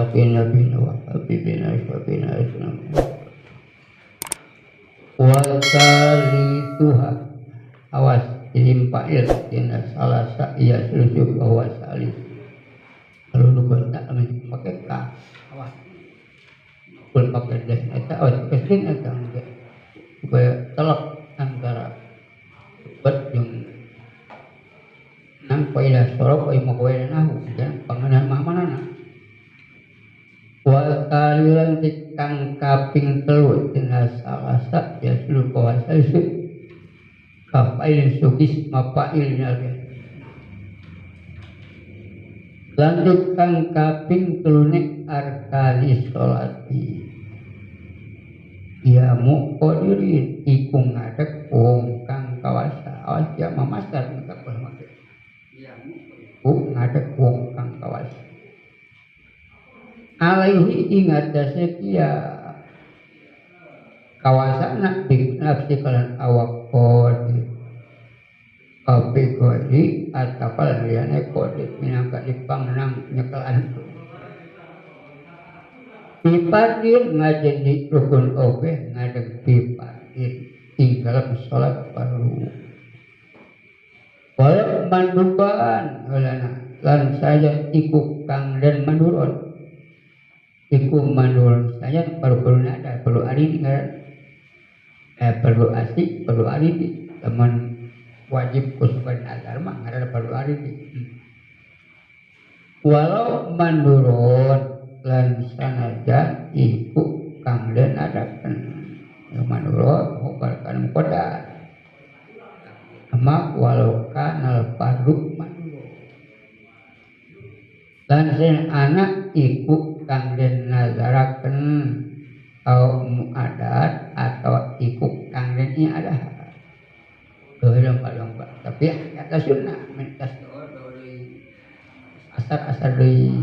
Watina bina wa habibina syabina islam Wasali awas dilimpail tina salasa iya selusuk awas salih lalu lupa tak amin pakai ka awas pun pakai deh eta awas kesing eta supaya telak antara bet jeung nang pailah sorok ai makoe nahu dan panganan mahmanana wa kalilan tikang kaping telu tina salasa ya seluruh kawasa isu kapailin sugis mapailin alge lanjut kang kaping telune arkani sholati ya muqadirin iku ngadeg wong kang kawasa awas ya mamastar ngapal make ya muqadirin ngadeg wong kang kawasa alaihi ingat dasar kia kawasana nafsi kalan awak kodi kodi atau kalian kodi minangka dipangmenang nyekelan pipadir ngajeni rukun oke ngadeg pipadir tinggal sholat perlu walau manduban lan saja ikut kang dan mandurun iku mandul saya perlu ada perlu ari perlu asik perlu ari teman wajib kusuban azhar mah ada perlu ari walau mandurun lan sanajan iku kang den adakan mandurun hobarkan kodar ama walau kanal fardu mandurun lan sen anak iku kang den nazaraken au muadat atau ikut kang den ada lomba tapi kata sunnah mentas dari asar dari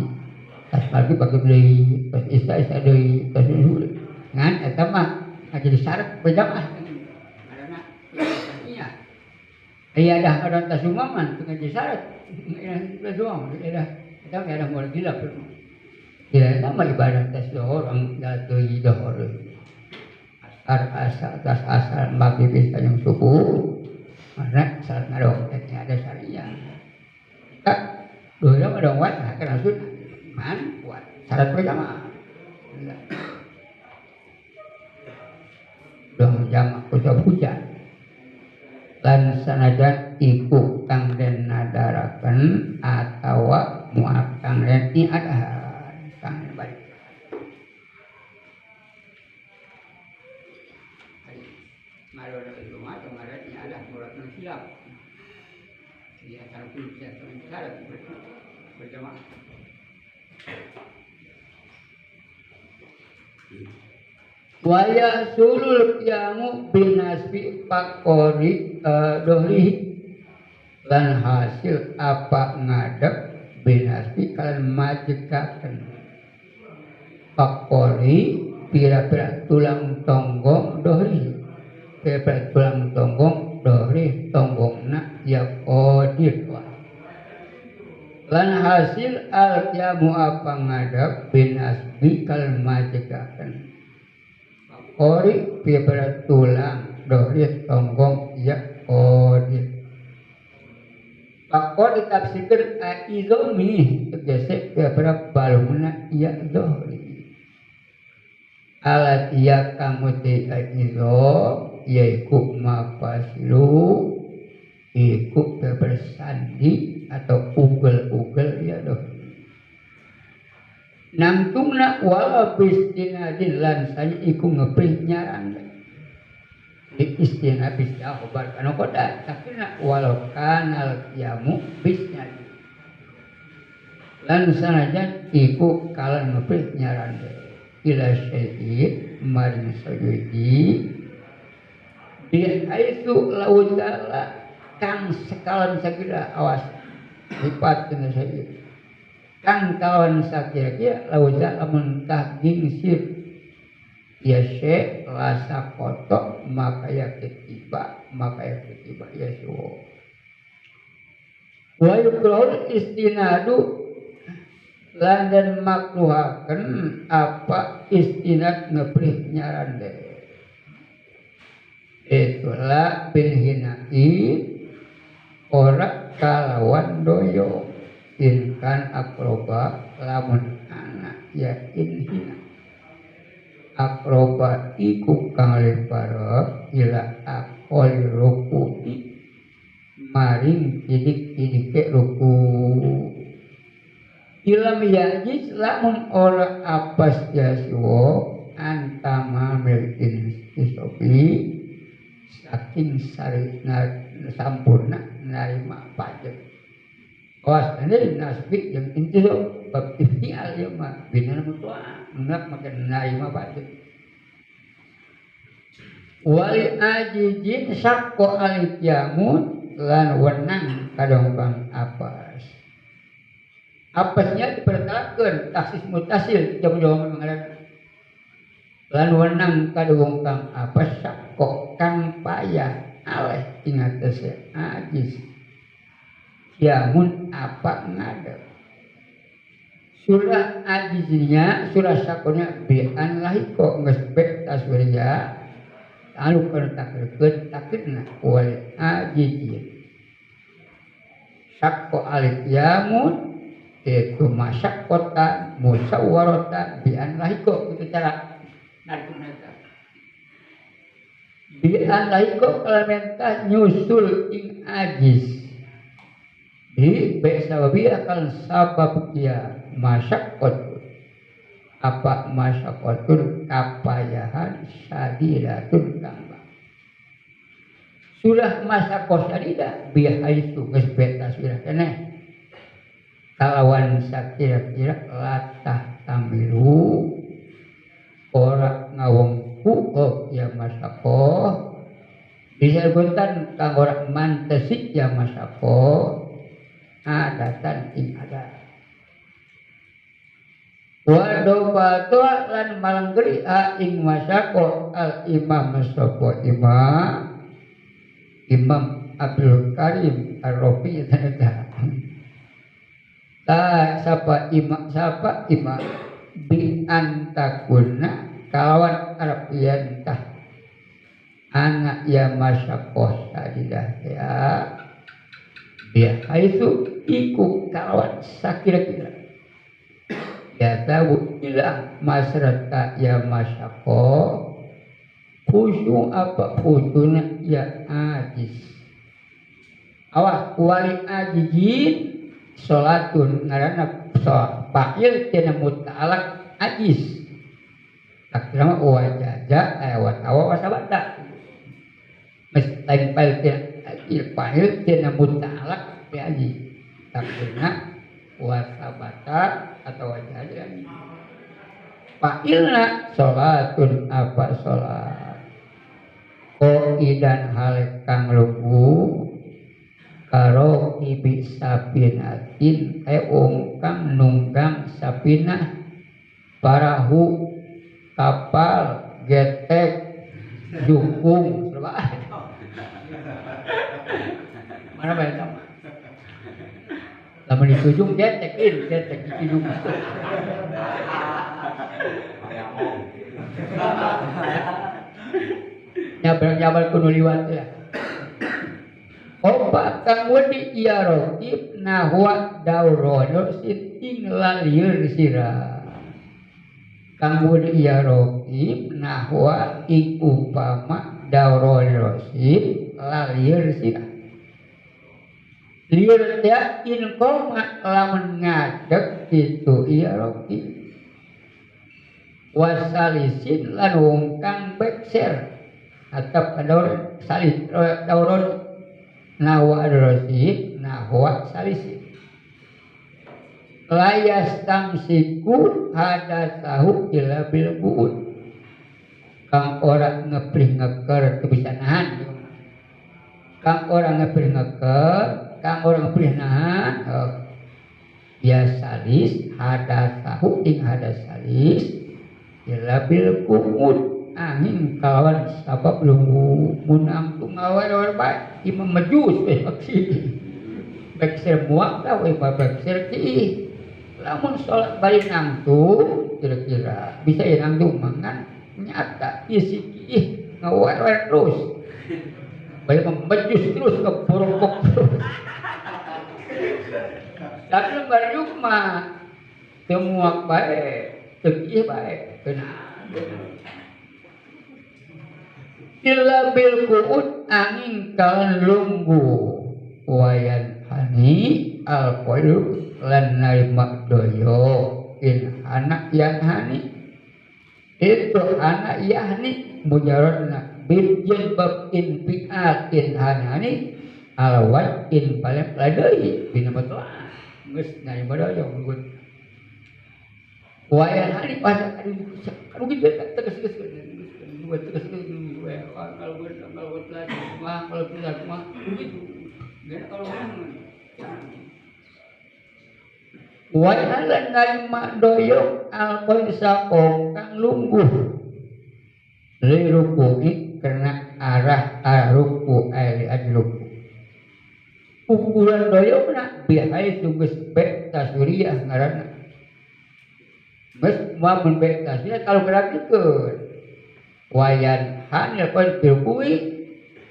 tas pagi pakai beli pas isa dari tas dulu ngan eta mah jadi syarat berjamaah karena iya iya dah ada tas umaman jadi syarat itu doang kita ada mau gila tidak sama ibadah tes orang dari dohor asar maghrib isya yang subuh karena saat ngadong ada syariah kita dulu ngadong wat karena sunnah man kuat syarat berjamaah dong jamaah kusah hujan dan sanajan iku kang den nadaraken atawa muak kang den ada kang balik malu ada rumah atau ngaretnya ada murat nang silap di antara puluh yang syarat berjamaah waya sulul qiyamu binasbi pakori dohli lan hasil apa ngadep binasbi kalian majekaken pakori pira-pira tulang tonggong dohli pira-pira tulang tonggong dohli tonggongna ya kodir lan hasil al-qiyamu apa ngadep binasbi kalian majekaken pakori pira-pira tulang dohli tonggong ya kodir pakor ditafsirkan aizomi tegese pira-pira balungna ya dohli alat iya kamu tidak izom yaitu mafasilu iku bersandi atau ugel-ugel ya doh nangtungna wala bistinadin lan saja iku ngepih nyaran istina bisnya obat kanu koda tapi nak walau kanal yamu bistinadin lan sanajan iku kalan ngepih nyaran ila syai'id maring sajudi biaitu laudala kang sekalan sakira awas lipat kena syai'id kang kawan sakira laudala mentah gingsir ya syai' rasa kotok maka ya ketiba ya suwo wa yukrahul istinadu lan dan makruhaken apa istinad ngeprih nyaran deh itulah bilhinai ora kalawan doyo inkan akroba lamun anak ya inhina akroba iku kang lepara ila akol ruku'i maring idik-idike ruku ilam yajis lamun ora apas yaswo antama milkin isopi saking sari sampurna narima pajak awas ini nasbi yang inti so bab ikhtial ya mah bina mutua menap makan narima pajak wali ajijin sakko alikiamun lan wenang kadongkang apes apesnya diperkatakan taksis mutasil jauh-jauh mengalir lan wenang kadongkang apes sakko kang payah aleh ingat se ajis yamun apa ngada surah ajiznya surah sakonya bi'an lahiko ngesbek taswirya lalu kertakerkeun takdirna wal ajizin sakko alif yamun itu masyakkota musawwarota bi'an lahiko itu cara narkunata bi'an lahiko kalamentah nyusul ing ajiz di besawabi akan sabab dia masyakkot apa masyakkotun kapayahan sadidatun kambang surah masyakkot sadidah bihaitu kesbeta surah kene kalawan sakira-kira latah tamilu ora ngawongku ya masyakkot disebutkan kang ora mantesik ya masyakkot adatan ing adat wadobato lan malanggeri ing masyako al imam sapa imam Abdul Karim Ar-Rafi tanada sapa imam bi antakuna kalawan arabian tah anak ya masyako sadidah ya itu iku kawan sakira-kira ya tahu ilah masyarakat ya masyako khusyuk apa khusyuknya ya ajis awas wali ajijin sholatun ngarana sholat pakil tina mutalak ajis tak kira wajaja watawa wasabata mestempel tina ilpahil tina mutalak aji takdirna wasabata atau wajah fa'ilna sholatun apa sholat idan hal kang lugu karo ibi sapinatin kang nunggang sapinah parahu kapal getek jukung mana banyak sama lama ditujung getek ditujung nyabal kuno liwat ya opa kang wedi iya rokib nahwa daurono siting lalir sira kang wedi iya rokib nahwa ing upama daurono sit lalir sira liur ya in koma lamun ngadeg itu iya rokib wasalisin lan wong kang bekser atap daur salis dauron nahwa rosid nahwa salisin layas tamsiku hadasahu ila bil buud kang ora ngeprih ngeker kebisanahan kang ora ngeprih ngeker kang ora ngeprih nahan ya salis hadasahu ing hadasalis ila bil buud angin kawan sabab lungu munang tungawan orang baik imam majus beksi bekser muak dah we bekser ki lamun sholat bari nangtu kira-kira bisa ya nangtu mangan nyata isi ngawar terus bari membejus terus ke borokok terus tapi bari mah temuak baik tegih baik kena illa bil qu'ud angin kalan lunggu wayan hani al qalu lan narima doyo in anak yang hani itu anak yahni mujaradna bil jilbab in fi'atin hani alawat in paling ladai bina betul geus narima doyo mun wayan hani pas anu gitu tegas dua tegas kalau lagi kalau tidak mah begitu kalau wayalan narima doyok alkohol sakong kang lungguh lirukuhi kena arah ruku air ruku ukuran doyok nak bihai tugas bek tasuriah ngarana mas mau bek tasuriah kalau berarti ke wayan hanya kon bilkui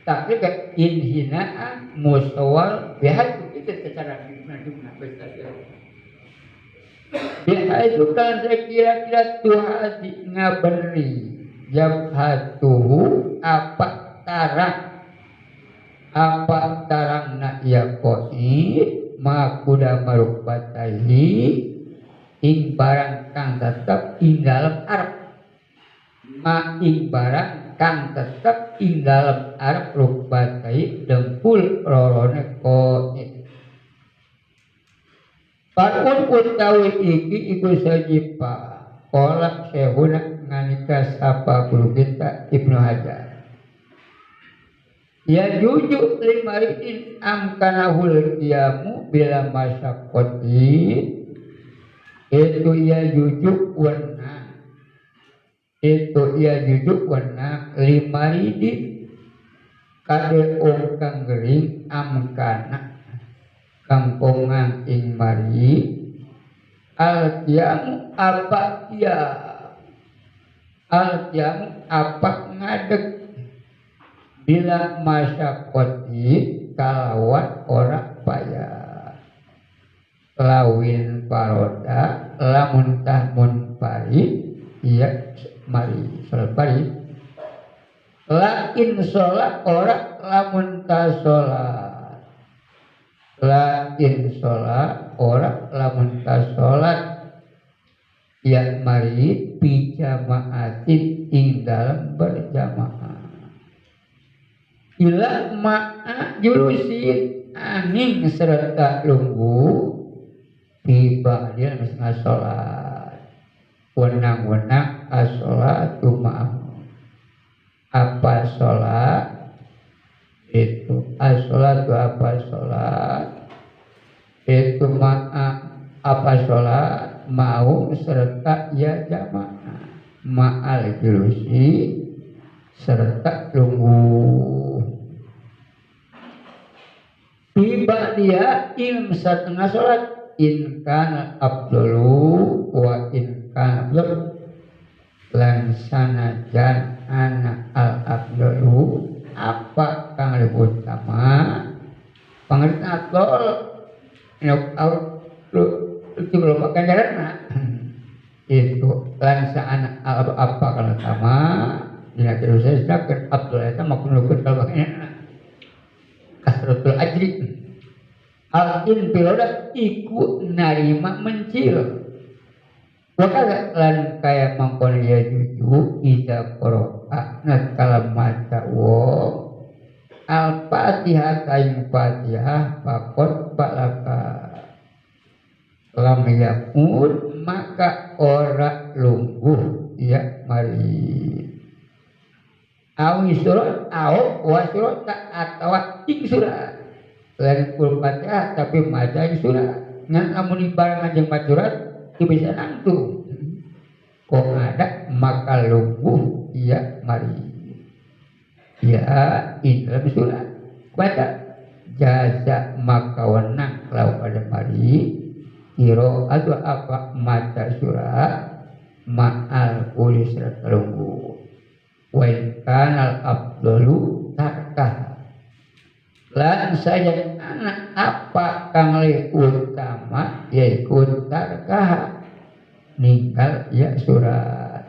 tapi ke inhinaan musawal bihai itu secara jumlah bek tasuriah bihai itu kan kira-kira tuhati ngaberi jabhatuhu apa tarang nak ya koi makuda marubatahi ing barang kang tetap ing dalam arep ma ing barang kang tetap ing dalam arep rubatahi dengkul rorone koi Pakun utawi iki iku sajipa kolak sehuna nganika sapa guru kita Ibnu Hajar ya jujuk limaridin amkanahul kiamu bila masyakoti itu ya jujuk warna limaridin kade kang gering amkana kampungan ing mari al-qiyamu apa ngadeg bila masyakoti kalawat orang payah lawin paroda lamun tahmun pari iya mari salat pari lain sholat orang lamun ta sholat lain sholat orang lamun ta sholat yang mari bijamaatin ing dalam berjamaah ila ma'a julusin angin serta lunggu tiba dia misalnya sholat wenang-wenang as-sholatu ma'ahu apa sholat itu as-sholatu apa sholat itu ma'a apa sholat mau serta ya jamaah ma'al julusi serta lunggu tiba dia ilm setengah sholat in kana abdulu wa in kana abdul lan sanajan anak al abdulu apa kang lebih utama pengertian abdul itu belum pakai jalan itu lansa anak apa kang utama dina terus saya sedangkan abdul itu maupun lukut kalau pakainya kasratul ajri al-in piloda iku narima mencil wakala lan kaya mangkon ya juju ida qoro'a natkala maca wong al-fatihah kain fatihah pakot balaka lam yakun maka ora lungguh ya mari awi surat au wa surat atawa ing surat lain kul fatihah tapi maca ing surat ngan lamun ibarang anjing surat itu bisa nangtu kok ada maka lungguh iya mari ya in dalam surat baca jaza maka wenang lau pada mari kiro atau apa mata surat ma'al uli surat lunggu wa kanal abdulu tarkah lan saja anak apa kang le utama yaitu tarkah ninggal ya surat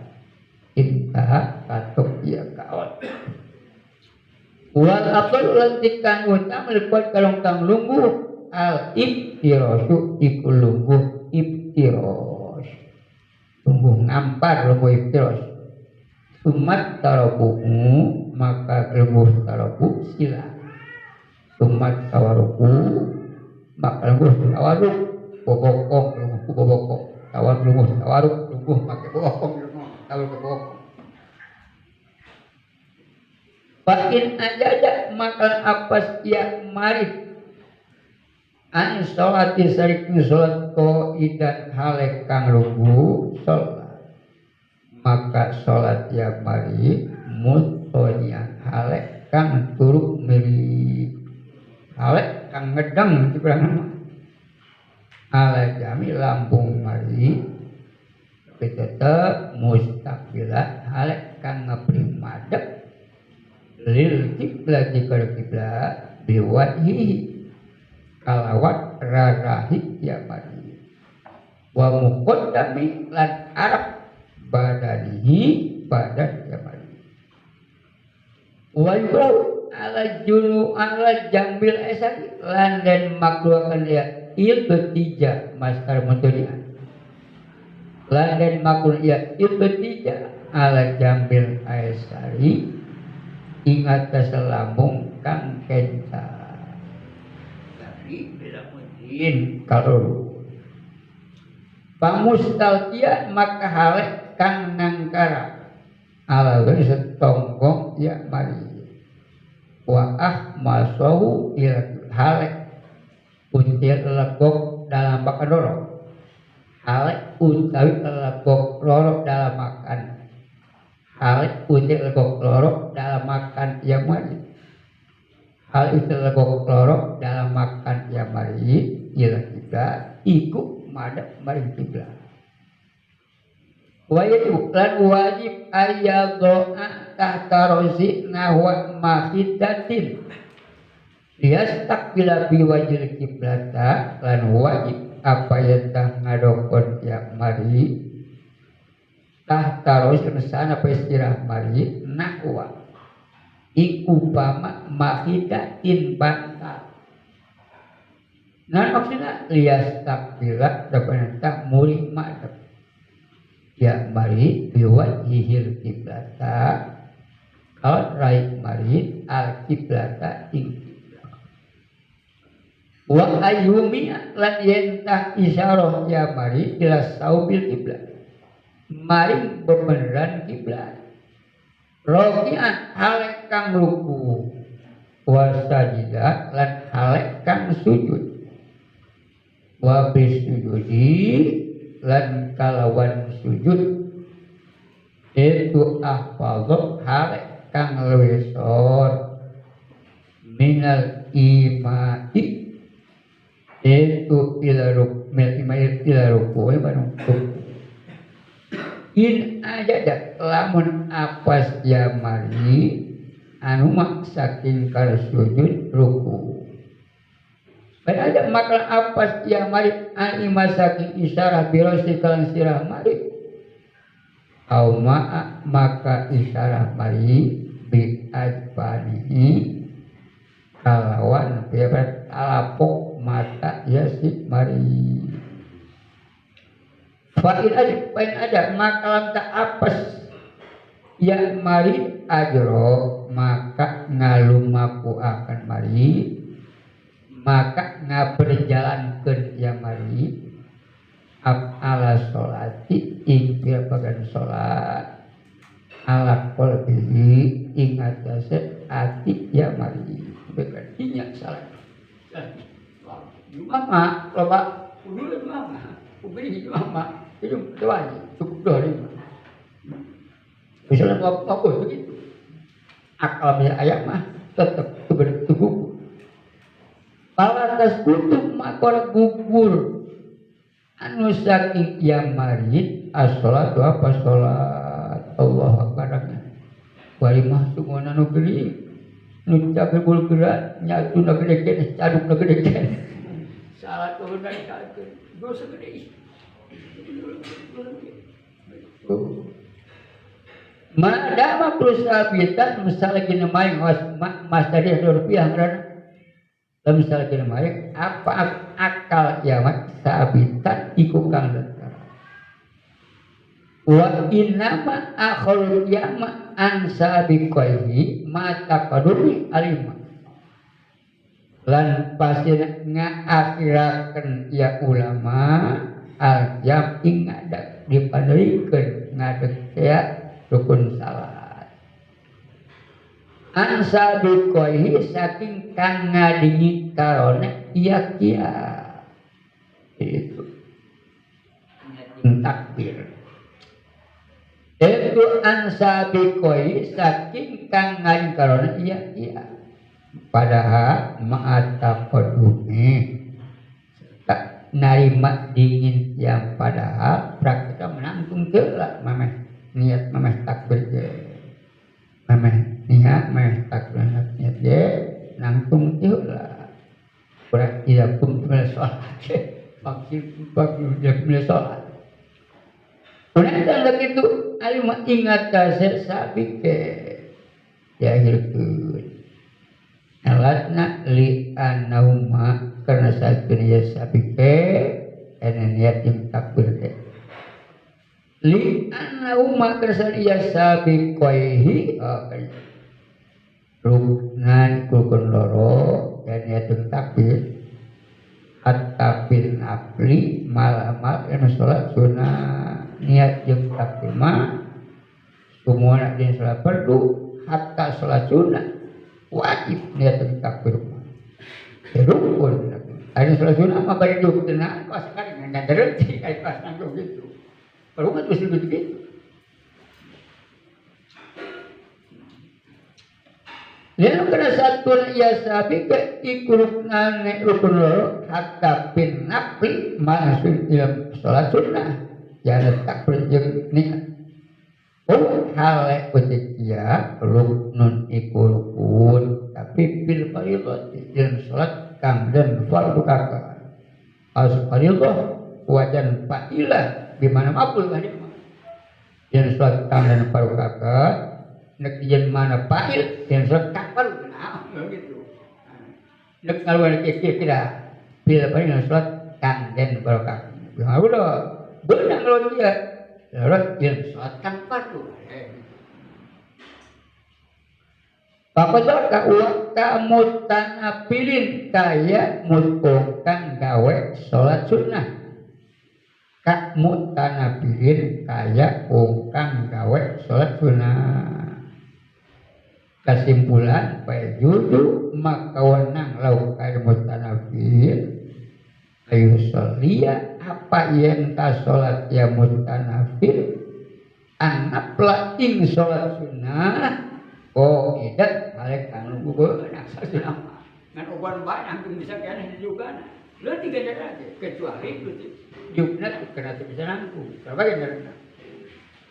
intah katuk ya kaon wal abdul lantikan utama lepot kalong kang lunggu al ibtirosu iku lungguh ibtiros lungguh ngampar lungguh ibtiros sumat tarobuhu maka lungguh tarobu sila sumat tawaruku maka lungguh tawaruk bobokong lungguh bobokong tawar lungguh tawaruk lungguh pakai bobokong lungguh tawaruk bobokong pakin aja maka apa ya mari an sholati sarikni sholat ko idan halek kang lunggu sholat maka sholat ya mari mutonya halek kang turuk meri halek kang ngedang itu nama halek jami lambung mari tapi tetap mustaqilat halek kang ngeprimadep lil kiblat dikar kiblat biwajhi kalawat rarahi ya mari wa muqaddami lan arab badanihi badan ya mari wa yuqrau ala junu ala jambil esari lan dan makruakan ya iltija maskar muturian lan dan makruh ya iltija ala jambil esari ingat keselambung kang kenca bilamutin kalau pamustalkia maka halek kang nangkara ala setonggong ya mari wa ahmasahu ila halek untir legok dalam makan dorong halek utawi legok lorok dalam makan halek untir legok lorok dalam makan ya mari hal itu legok lorok dalam makan ya mari ialah kita ikut madap mari kiblat wajib lan wajib ayadha tahta rosi nahwa mahidatin liyastaqbila biwajil kiblata lan wajib apa yang tah ngadokon ya mari tahta rosi sana pesirah mari nahwa iku pama mahidatin bantal nan maksudnya lias takbilat dapat tak muri madep ya mari biwat hihil kiblata kalau raih mari al kiblata ing wa ayyumi lan yentah isyarah ya mari ila saubil kiblat mari bebeneran kiblat rokian halek kang ruku wasajida lan halek kang sujud wa bisujudi lan kalawan sujud itu ahfadhu halek kang lewesor minal imati itu ila ruku in aja dak lamun apas ya mari anu mak saking kar sujud ruku pada ada makna apas ya mari ani masaking isyarah birosi kalang sirah mari au ma maka isyarah mari bi adbanihi kalawan bebat alapok mata ya si mari Fa'in ada maka tak apes yang mari ajro maka ngalumaku akan mari maka ngaberjalankeun ya mari ala sholati ing bagan sholat ala qalbihi ing atase ati ya mari berarti salat mama loba kudu mama kuberi mama itu wajib cukup dari misalnya apa begitu akalnya ayat mah tetap bertubuh kalau atas kutub makor gugur anu saking kiamarin as-sholatu apa sholat Allahu akbar walimah sungona nu geuning nu cagul gerak nyatu na gede caduk na gede salat ulun dari kakeun dosa gede madama perusahaan misalnya gini main mas tadi ada rupiah karena misalnya gini main apa akal kiamat sabitan iku kang datang wa innama akhul kiamat an sabiqaihi mata kadumi alima lan pasti ngaakhiraken ya ulama al jam ing ngadak dipanderikeun ngadeg ya rukun salat an sabiqaihi saking kang ngadingi karone iya kia itu takbir itu an sabiqaihi saking kang ngadingi karone iya kia padahal ma'ata kodumi tak narima dingin yang padahal praktika menanggung jelak mameh niat mameh takbir je mameh niat mameh takbir niat je nanggung jelak kurang tidak pun sholat maksud sholat kemudian begitu alimah ingat kasih sabike ya hilkun alatna li anauma karena sakin ya sabike enen yatim takbir de li anauma karena ya sabikoihi ruknan rukun loro dan yatim takbir hatta bil nafli malamal yang sholat sunnah niat jeung takbir mah semua nak jeung sholat fardu hatta sholat sunnah wajib niat takbir rukun ada sholat sunnah mah bari duduk tenang pas kan nggak terhenti kayak pas nanggung gitu kalau nggak terus begitu lalu kena satu ya sabi ke ikurukna rukun loro hatta bin nafli masuk dalam sholat sunnah jangan takbir jeung niat hal ketiga ruknun iku rukun tapi bil fardhu dan salat kang dan fardu kakak as fardhu wajan fa'ilah di mana mapul kan dan salat kang dan fardu kakak nek yen mana fa'il dan salat kang fardu nah gitu nek kalau kira-kira bil fardhu dan salat kang dan fardu kakak ya udah benar kalau dia lalu yang sholatkan fardu. Papadol ka uwakta mutanapilin kaya mutungkang gawe sholat sunnah. Ka mutanapilin kaya ungkang gawe sholat sunnah. Kesimpulan pajudu maka wenang lau kaya mutanapilin ayu sholia apa yang ta sholat ya mutanafil anaplah ing sholat sunnah oh idat alek kanu beunang sasunah ngan oban banyak yang bisa kena juga lu tiga aja kecuali itu diukna kena bisa nanggung sebagai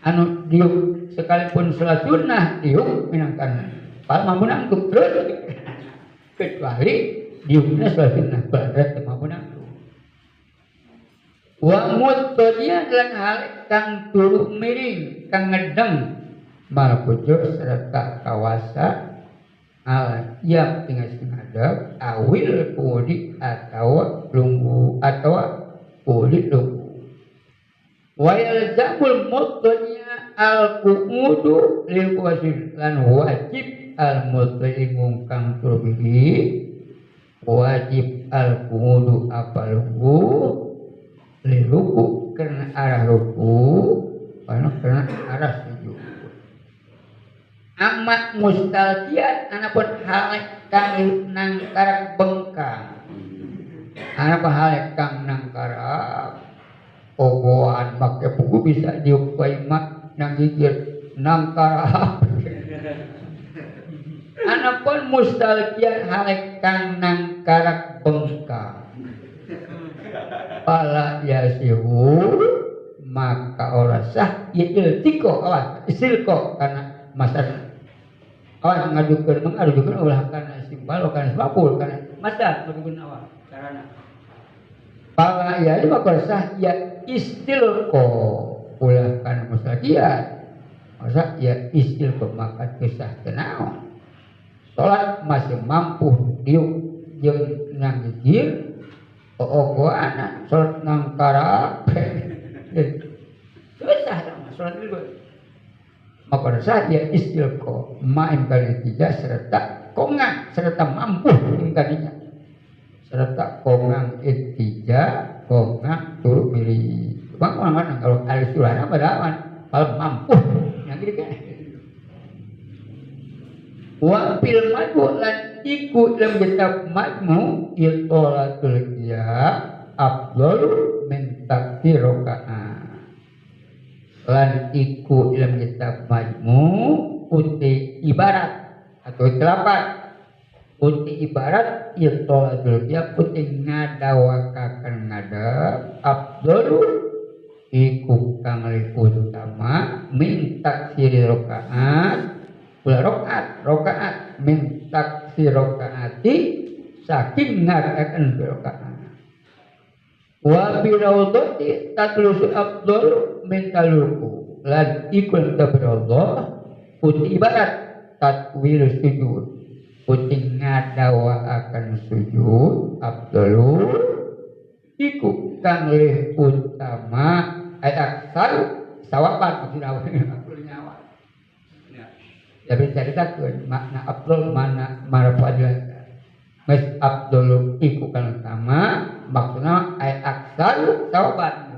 anu diuk sekalipun sholat sunnah diuk minangkan pal mampu nanggung terus kecuali diukna sholat sunnah berarti mampu nanggung wa mutqadiyan lan hal kang turu miring kang ngedeng mal pucuk serta kawasa al yang tinggal sengadap awil pudi atau lunggu atau pudi lunggu wa yalzamul mutqadiya al qu'udu lil wasil lan wajib al mutqadiyin kang turu miring wajib al qu'udu apa lunggu ruku karena arah ruku karena arah sujud amat mustalqian anapun hal kang nangkarak bengkang anapun hal kang nangkarak ogoan make buku bisa diupai mak nang gigir nangkarak anapun mustalqian hal kang nangkarak bengkang Pala yasihu maka ora sah ya iltiko awas isilko karena masa awas mengajukan ulah karena simbal karena sebabul karena masa mengajukan awas karena pala ya maka ora sah ya istilko ulah karena musakiat masa ya istilko maka kisah kenaon sholat masih mampu diuk jeung nang gigir oh anak sholat nang karape susah dong sholat itu maka saja istilko main kali tiga serta kongang serta mampu ingkaninya serta kongang tiga kongang turut milih bang orang kalau alis surana berawan kalau mampu yang gitu kan wa fil majmu lan iku dalam kitab majmu itolatul ya afdal min takdir rakaat lan iku dalam kitab majmu uti ibarat atau telapak uti ibarat itolatul ya uti ngadawakaken ngadap afdal iku kang utama min takdir rakaat ulah rokaat min taksir rokaati saking ngarakan rokaat wa birawdati tatlusul afdal min taluku lan ikul tabrawdah putih ibarat takwil sujud putih ngadawa akan sujud afdalu iku kang leh utama ayat sal sawaban maksudna nyawa jadi ceritakan makna afdal mana marfadil mes afdal iku kan utama maksudnya ay aksal taubat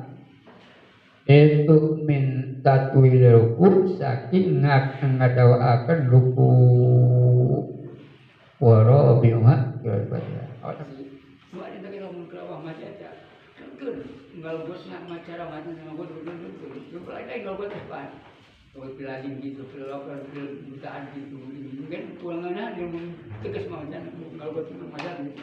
itu min tatwil ruku saking ngadawaaken ruku waro biha kira baca awak tadi buat itu kita ngomong kelawah macam aja kan kalau bos nak macara macam sama bos dulu coba lagi kalau bos depan kalau pilading gitu, pelakon, butaan gitu, ini kan pulangannya yang tegas macam kalau buat macam